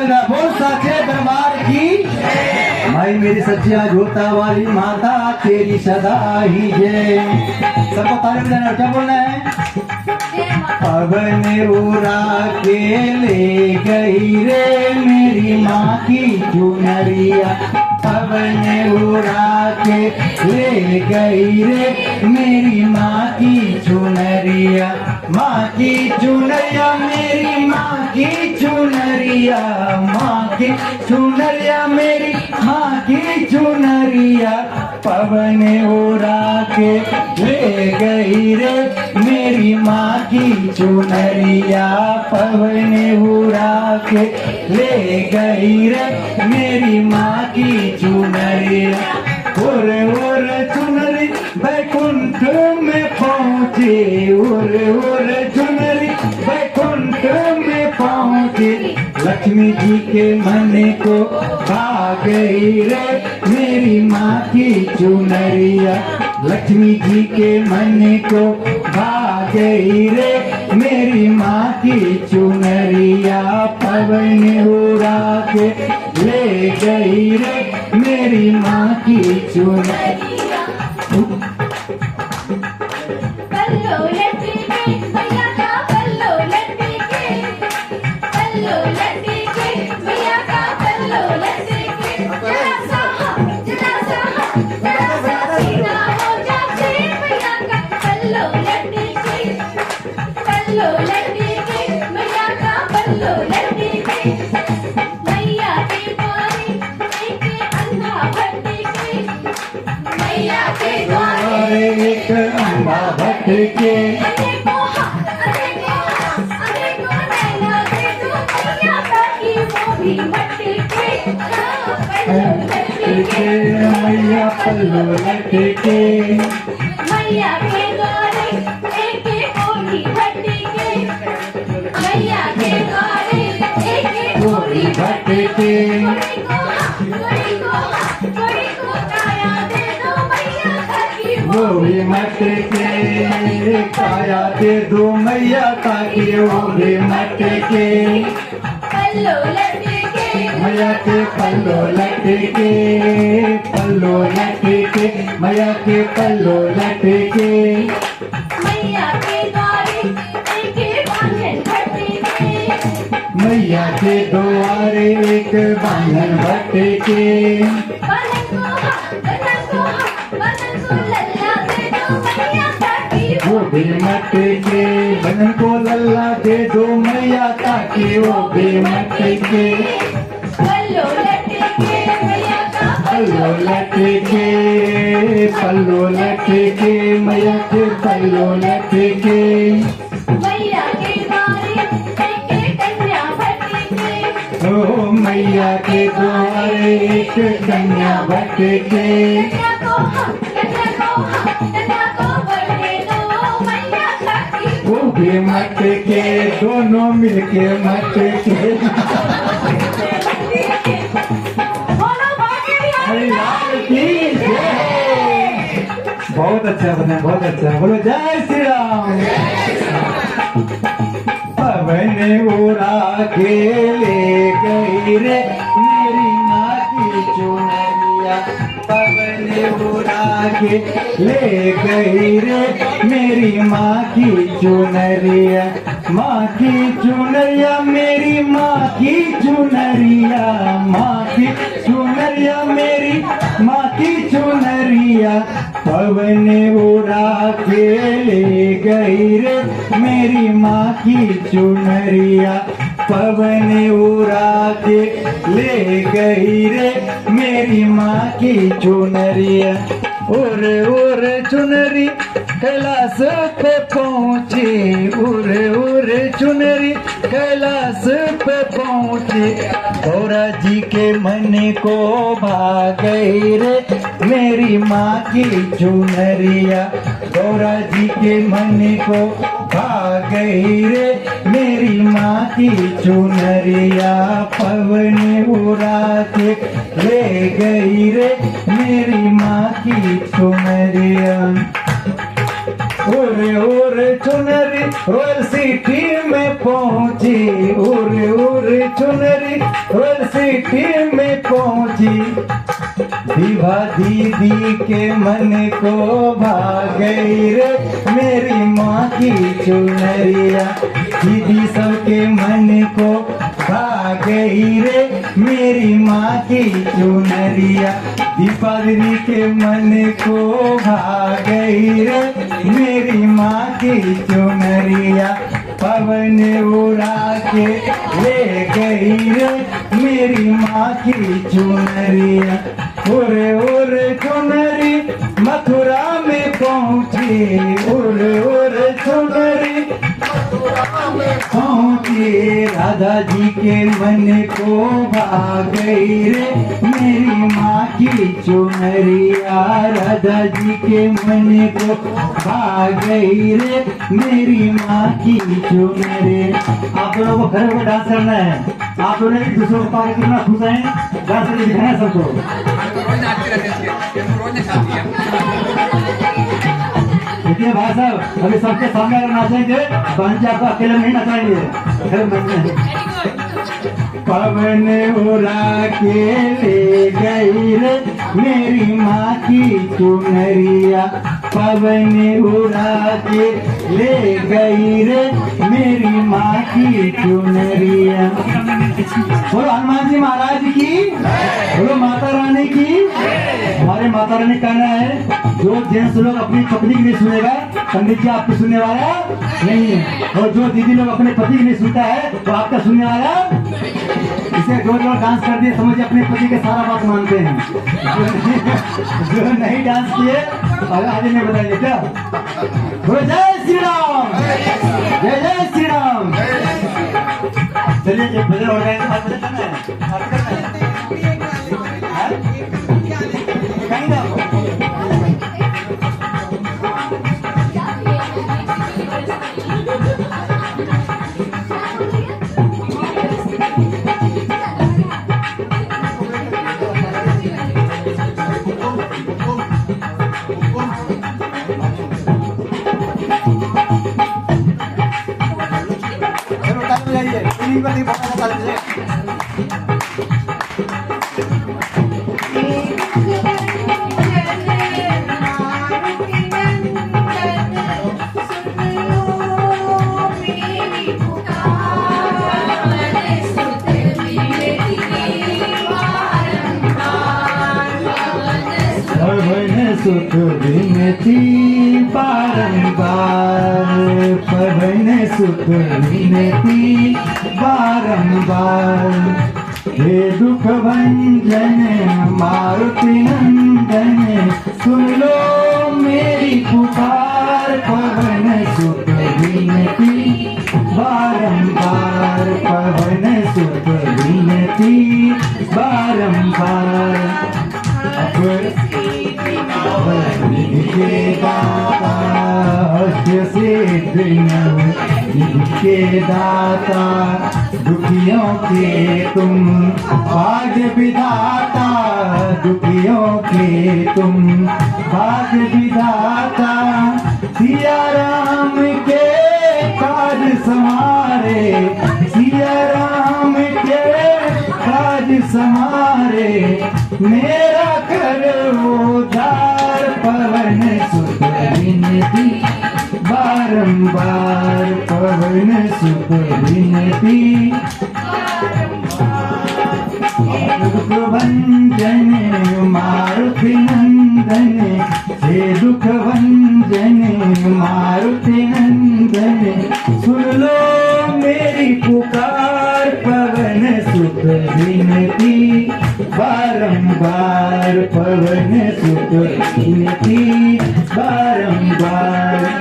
तालियां बोल साचे दरबार की। माई मेरी सच्चिया जोता वाली माता तेरी सदा ही जय। सबको तालियां बजाना, क्या बोलना है? पवन उड़ा के ले गई रे मेरी माँ की चुनरिया, पवन उड़ा के ले गई रे मेरी माँ की चुनरिया, माँ की चुनरिया मेरी माँ की चुनरिया, माँ की चुनरिया मेरी माँ की चुनरिया, पवन उड़ा के ले गई रे मेरी माँ की चुनरिया, पवन उड़ा के ले गई रे मेरी माँ की चुनरिया। उर चुनरी बैकुंठ में पहुँचे, उर चुनरी बैकुंठ में पहुँचे, लक्ष्मी जी के मन को भा गई रे मेरी माँ की चुनरिया, लक्ष्मी जी के मन को भा गई रे मेरी माँ की चुनरिया, पवन उड़ा के ले गई रे मेरी माँ की चुनरिया। पल्लो लट्टी के भैया का पल्लो लट्टी के, पल्लो लट्टी के भैया का पल्लो लट्टी के, जरा सा सीना हो जाए भैया का पल्लो लट्टी के, पल्लो लट्टी के भैया का पल्लो लट्टी के, मैया के द्वारे एक अंधा भट्टी के, मैया के द्वारे एक अंबा भट्ट के, मैया पल्लो लट के, मैया के द्वारे एक गोरी भट्टी के, मैया के द्वारे एक गोरी भट्टी के, गोरी को काया दे दो मैया की गोरी मट के काया दे दो मैया ताकि गोरी मट के, पल्लो लट्टी के मैया के पल्लो लट के, पल्लो लट के मैया के पल्लो लट के, मैया के द्वारे एक बांधन भट्टी के, मैया के द्वारे एक बांधन भट्ट के, वो भी मट के बहन को लल्ला दे दो मैया ताकि वो भी मट के, पल्लो लट्टी के मैया का पल्लो लट के, पल्लो लट के मैया के पल्लो लट के, मैया के द्वारे एक कन्या भट्टी के, ओ मैया के द्वारे एक कन्या भट्ट के, कन्या को बढ़े दो मैया की वो भी मट के दोनों मिलके मट के। हरि लाल की जय। बहुत अच्छा बना, बहुत अच्छा, बोलो जय श्री राम। पवन उड़ा के ले गई रे मेरी माँ की चुनरिया, पवन उड़ा के ले गई रे मेरी माँ की चुनरिया, माँ की चुनरिया मेरी माँ की चुनरिया, माँ की चुनरिया मेरी माँ की चुनरिया, पवन उड़ा के ले गई रे मेरी माँ की चुनरिया, पवन उड़ा के ले गई रे मेरी माँ की चुनरिया। उर चुनरी कैलाश पे पहुँची, उर चुनरी कैलाश पे पहुँची, गौरा जी के मन को भा गई रे मेरी माँ की चुनरिया, गौरा जी के मन को भा गई रे मेरी माँ की चुनरिया, पवन उड़ा के ले गई रे मेरी माँ की चुनरिया। उर चुनरी रॉयल सिटी में पहुंची, उड़ उड़ चुनरी रॉयल सिटी में पहुंची। विभा दीदी के मन को भाग गई रे मेरी माँ की चुनरिया। दीदी सबके मन को भाग गई रे मेरी माँ की चुनरिया। दीपा दीदी के मन को भाग गई रे मेरी माँ की चुनरिया। पवन उड़ा के ले गई रे मेरी माँ की चुनरिया। उड़ उड़ चुनरी मथुरा में पहुँची, उड़ उड़ चुनरी पहुँची। राधा जी के मन को भाग गई रे मेरी माँ की चुनरिया। राधा जी के मन को भाग गई रे मेरी माँ की चुनरिया। आप लोगों को खड़े होकर डांस करना है। आप लोगों ने दूसरों को पाकर कितना खुश है, डांस करके दिखाना है सबको। देखिए भाई साहब, अभी सबके सामने अगर नाचेंगे बहन आपको अकेले नहीं नचाएंगे। पवन उड़ा के ले गई रे मेरी माँ की चुनरिया। पवन उड़ा के ले गई रे मेरी माँ की चुनरिया। बोलो हनुमान जी महाराज की, बोलो माता रानी की। हमारे माता रानी कहना है, जो जेंट्स लोग अपनी पत्नी के लिए सुनेगा, पंडित जी आपकी सुनने वाला नहीं, और जो दीदी लोग अपने पति के लिए सुनता है वो आपका सुनने वाला। इसे जो लोग डांस कर दिए समझिए अपने पति के सारा बात मानते हैं। जो नहीं डांस किए आगे नहीं बताएंगे क्या। बोलो जय श्री राम, जय जय श्री राम। चलिए एक भजन हो गया, भजन करना है। सुख विनती बारंबार, पवन सुख विनती बारंबार। हे दुख भंजन मारुति नंदन, सुन लो मेरी पुकार। पवन सुख विनती बारंबार, पवन सुख विनती बारंबार। के दाता के दाता, दुखियों के तुम भाग्य विधाता, दुखियों के तुम भाग्य विधाता। सिया राम के काज संवारे, सिया राम के काज संवारे, मेरा कर उद्धार। पवन सुख विनती बारंबार, पवन सुख विनती दुख भंजन मारुति नंदन, हे दुख भंजन मारुति नंदन। सुन लो मेरी पुकार, पवन सुख विनती बारंबार, पवन सुख विनती बारंबार।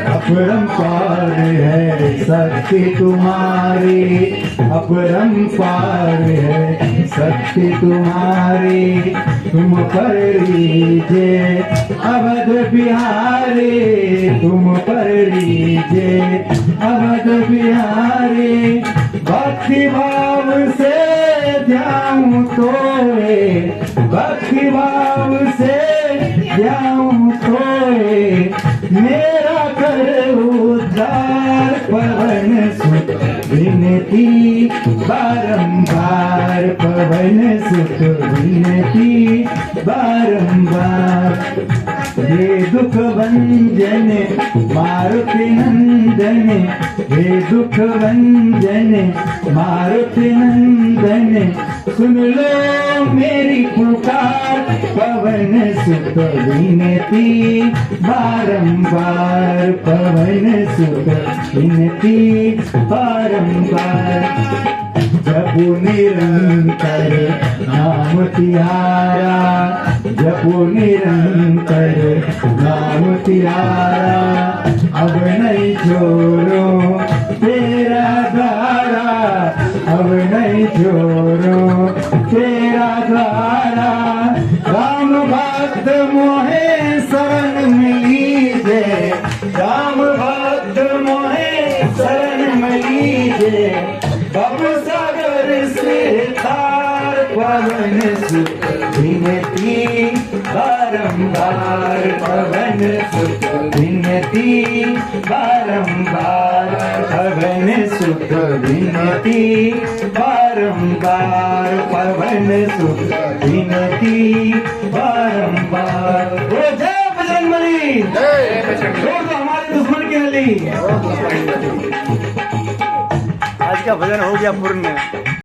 अपरंपार है शक्ति तुम्हारी, अपरंपार है शक्ति तुम्हारी। तुम पर लीजिए अवध बिहारी, तुम पर लीजिए अवध बिहारी। भक्ति भाव से जाऊं तो भक्ति भाव से जाऊं तो मेरा कर उद्धार पवन सुत विनती बारंबार पवन सुत विनती बारंबार हे दुख भंजन मारुति नंदन हे दुख भंजन मारुति नंदन सुन लो मेरी पुकार पवन सुत विनती बारंबार पवन सुत विनती बारंबार जपु निरंतर नाम तिहारा जपु निरंतर नाम तिहारा अब नहीं छोड़ो तेरा द्वारा अब नहीं छोड़ो तेरा द्वारा राम भक्त मोहे शरण मिली जय राम भक्त मोहे शरण मिली जय अब सागर से तार पवन सुत विनती बारंबार पवन सुत विनती बारंबार पवन सुत विनती बारंबार पवन सुत विनती बारंबार ओ जय बजरंगबली छोड़ दो हमारे दुश्मन की नली। आज का भजन हो गया पूर्ण।